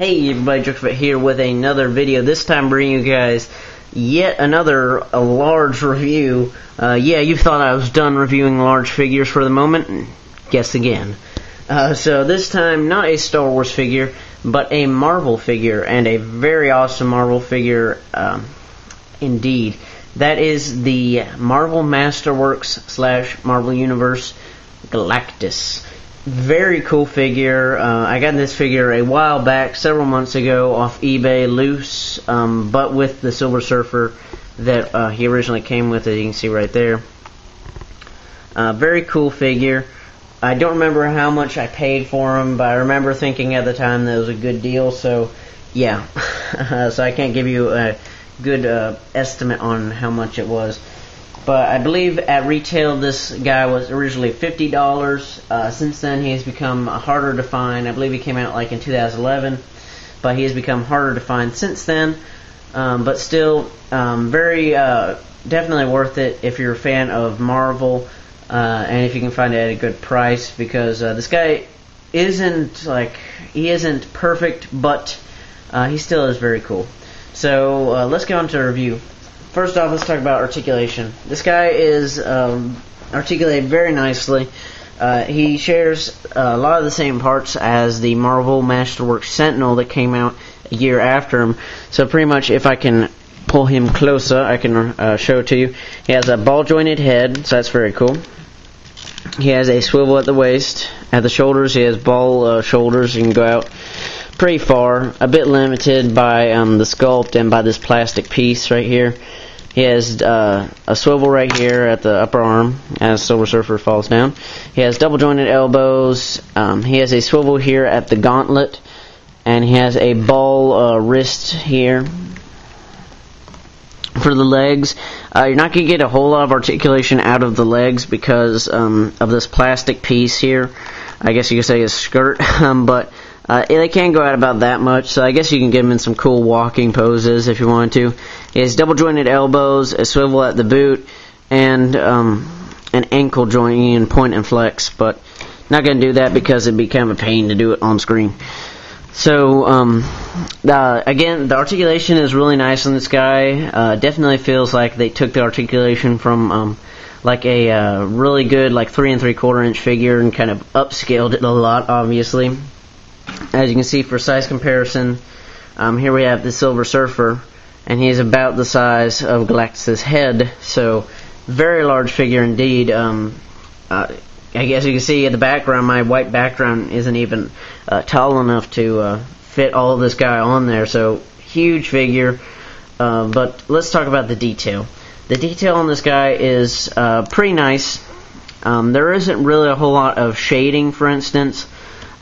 Hey everybody, Jerkfoot here with another video. This time bringing you guys yet another large review. Yeah, you thought I was done reviewing large figures for the moment. Guess again. So this time, not a Star Wars figure, but a Marvel figure, and a very awesome Marvel figure indeed. That is the Marvel Masterworks / Marvel Universe Galactus. Very cool figure. I got this figure a while back, several months ago, off eBay, loose, but with the Silver Surfer that he originally came with, as you can see right there. Very cool figure. I don't remember how much I paid for him, but I remember thinking at the time that it was a good deal, so yeah. So I can't give you a good estimate on how much it was. But I believe at retail this guy was originally $50. Since then he has become harder to find. I believe he came out like in 2011, but he has become harder to find since then. But still, very definitely worth it if you're a fan of Marvel, and if you can find it at a good price, because this guy isn't perfect, but he still is very cool. So let's get on to a review. First off, let's talk about articulation. This guy is articulated very nicely. He shares a lot of the same parts as the Marvel Masterworks Sentinel that came out a year after him. So pretty much, if I can pull him closer, I can show it to you. He has a ball-jointed head, so that's very cool. He has a swivel at the waist. At the shoulders, he has ball shoulders. You can go out pretty far. A bit limited by the sculpt and by this plastic piece right here. He has a swivel right here at the upper arm as Silver Surfer falls down. He has double jointed elbows. He has a swivel here at the gauntlet, and he has a ball wrist here. For the legs, you're not going to get a whole lot of articulation out of the legs because of this plastic piece here. I guess you could say a skirt, but they can't go out about that much, so I guess you can get him in some cool walking poses if you wanted to. He has double jointed elbows, a swivel at the boot, and an ankle joint you can point and flex, but not going to do that because it'd be kind of a pain to do it on screen. So again, the articulation is really nice on this guy. Definitely feels like they took the articulation from like a really good 3 3/4 inch figure and kind of upscaled it a lot, obviously. As you can see, for size comparison, here we have the Silver Surfer, and he is about the size of Galactus' head, so very large figure indeed. I guess you can see in the background, my white background isn't even tall enough to fit all of this guy on there, so huge figure. But let's talk about the detail. The detail on this guy is pretty nice. There isn't really a whole lot of shading, for instance.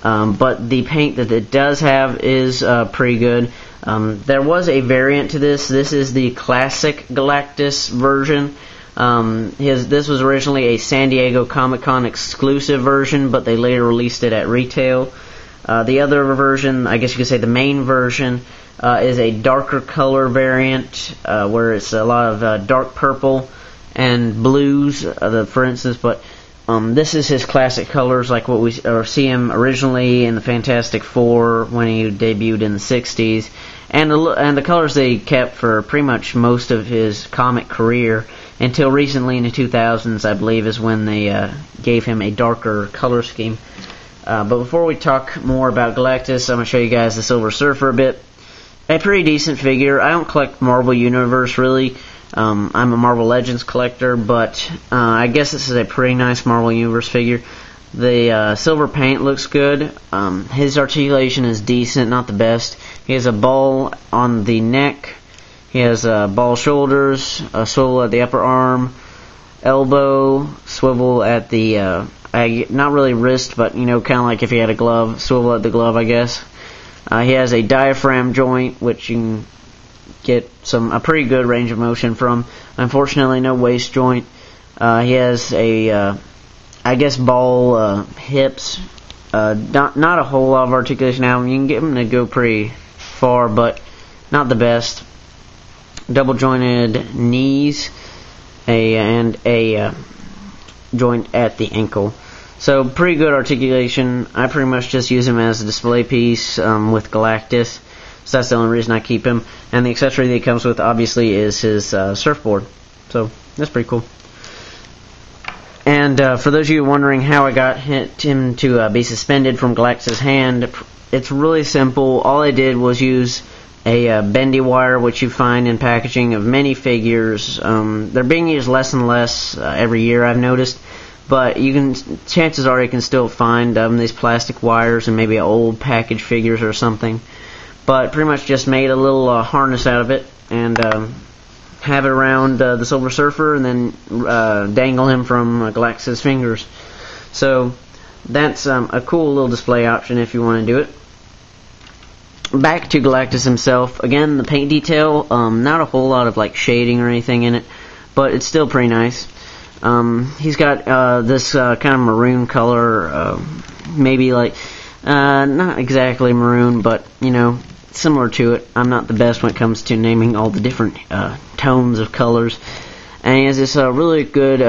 But the paint that it does have is pretty good. There was a variant to this. This is the classic Galactus version. This was originally a San Diego Comic-Con exclusive version, but they later released it at retail. The other version, I guess you could say the main version, is a darker color variant, where it's a lot of dark purple and blues, for instance, but this is his classic colors, like what we see him originally in the Fantastic Four when he debuted in the 60s, and the colors they kept for pretty much most of his comic career until recently in the 2000s, I believe, is when they gave him a darker color scheme. But before we talk more about Galactus, I'm going to show you guys the Silver Surfer a bit. A pretty decent figure. I don't collect Marvel Universe really. I'm a Marvel Legends collector, but I guess this is a pretty nice Marvel Universe figure. The silver paint looks good. His articulation is decent, not the best. He has a ball on the neck. He has ball shoulders, a swivel at the upper arm, elbow, swivel at the, not really wrist, but, kind of like if he had a glove, swivel at the glove, I guess. He has a diaphragm joint, which you can get a pretty good range of motion from. Unfortunately, no waist joint. He has a, I guess, ball hips. Not a whole lot of articulation out. You can get him to go pretty far, but not the best. Double jointed knees, and a joint at the ankle. So pretty good articulation. I pretty much just use him as a display piece with Galactus. So that's the only reason I keep him. And the accessory that he comes with, obviously, is his surfboard. So that's pretty cool. And for those of you wondering how I got him to be suspended from Galactus' hand, it's really simple. All I did was use a bendy wire, which you find in packaging of many figures. They're being used less and less every year, I've noticed. But chances are you can still find these plastic wires and maybe old package figures or something. But pretty much just made a little harness out of it and have it around the Silver Surfer and then dangle him from Galactus' fingers. So that's a cool little display option if you want to do it. Back to Galactus himself. Again, the paint detail, not a whole lot of like shading or anything in it, but it's still pretty nice. He's got this kind of maroon color, maybe like not exactly maroon, but you know, similar to it. I'm not the best when it comes to naming all the different tones of colors. And he has this really good,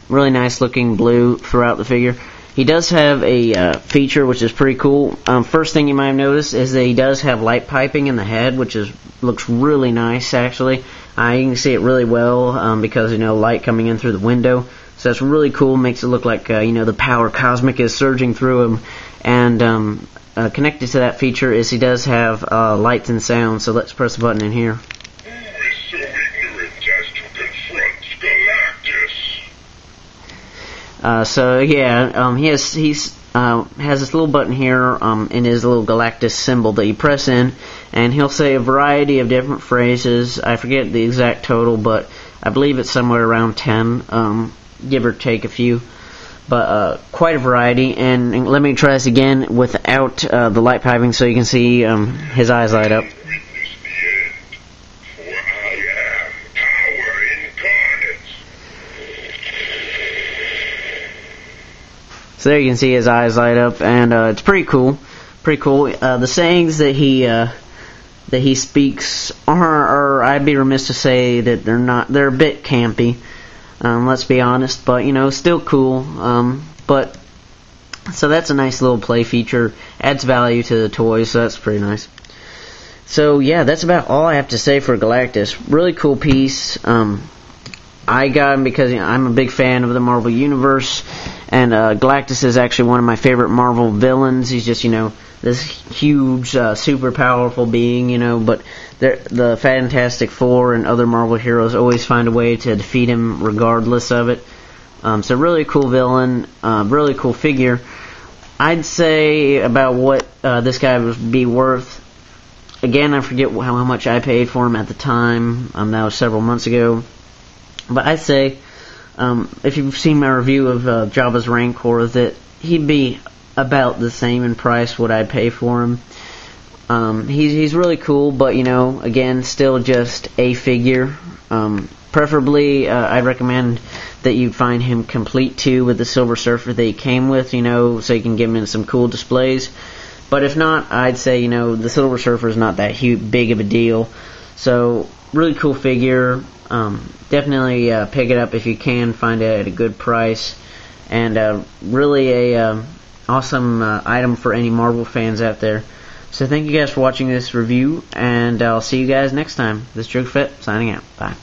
really nice looking blue throughout the figure. He does have a feature which is pretty cool. First thing you might have noticed is that he does have light piping in the head, which looks really nice actually. You can see it really well because you know, light coming in through the window. So that's really cool. Makes it look like you know, the power cosmic is surging through him. And connected to that feature is he does have lights and sound. So let's press the button in here. Who is so ignorant as to confront Galactus? So yeah, he has this little button here in his little Galactus symbol that you press in, and he'll say a variety of different phrases. I forget the exact total, but I believe it's somewhere around 10, give or take a few. But quite a variety. And let me try this again without the light piping, so you can see his eyes light up. So there you can see his eyes light up, and it's pretty cool. Pretty cool. The sayings that he speaks are, I'd be remiss to say that they're a bit campy. Let's be honest, but you know, still cool. But so that's a nice little play feature. Adds value to the toys, so that's pretty nice. So yeah, that's about all I have to say for Galactus. Really cool piece. I got him because I'm a big fan of the Marvel Universe, and Galactus is actually one of my favorite Marvel villains. He's just, you know, this huge, super powerful being, you know, but the Fantastic Four and other Marvel heroes always find a way to defeat him regardless of it. So really cool villain, really cool figure. I'd say about what this guy would be worth. Again, I forget how much I paid for him at the time. That was several months ago. But I'd say, if you've seen my review of Jabba's Rancor, that he'd be about the same in price what I'd pay for him. He's really cool, but you know, again, still just a figure. Preferably, I'd recommend that you find him complete too with the Silver Surfer that he came with, you know, so you can get him in some cool displays. But if not, I'd say, you know, the Silver Surfer is not that big of a deal. So, really cool figure. Definitely pick it up if you can, find it at a good price. And really a awesome item for any Marvel fans out there. So thank you guys for watching this review, and I'll see you guys next time. This is JokeFett signing out. Bye.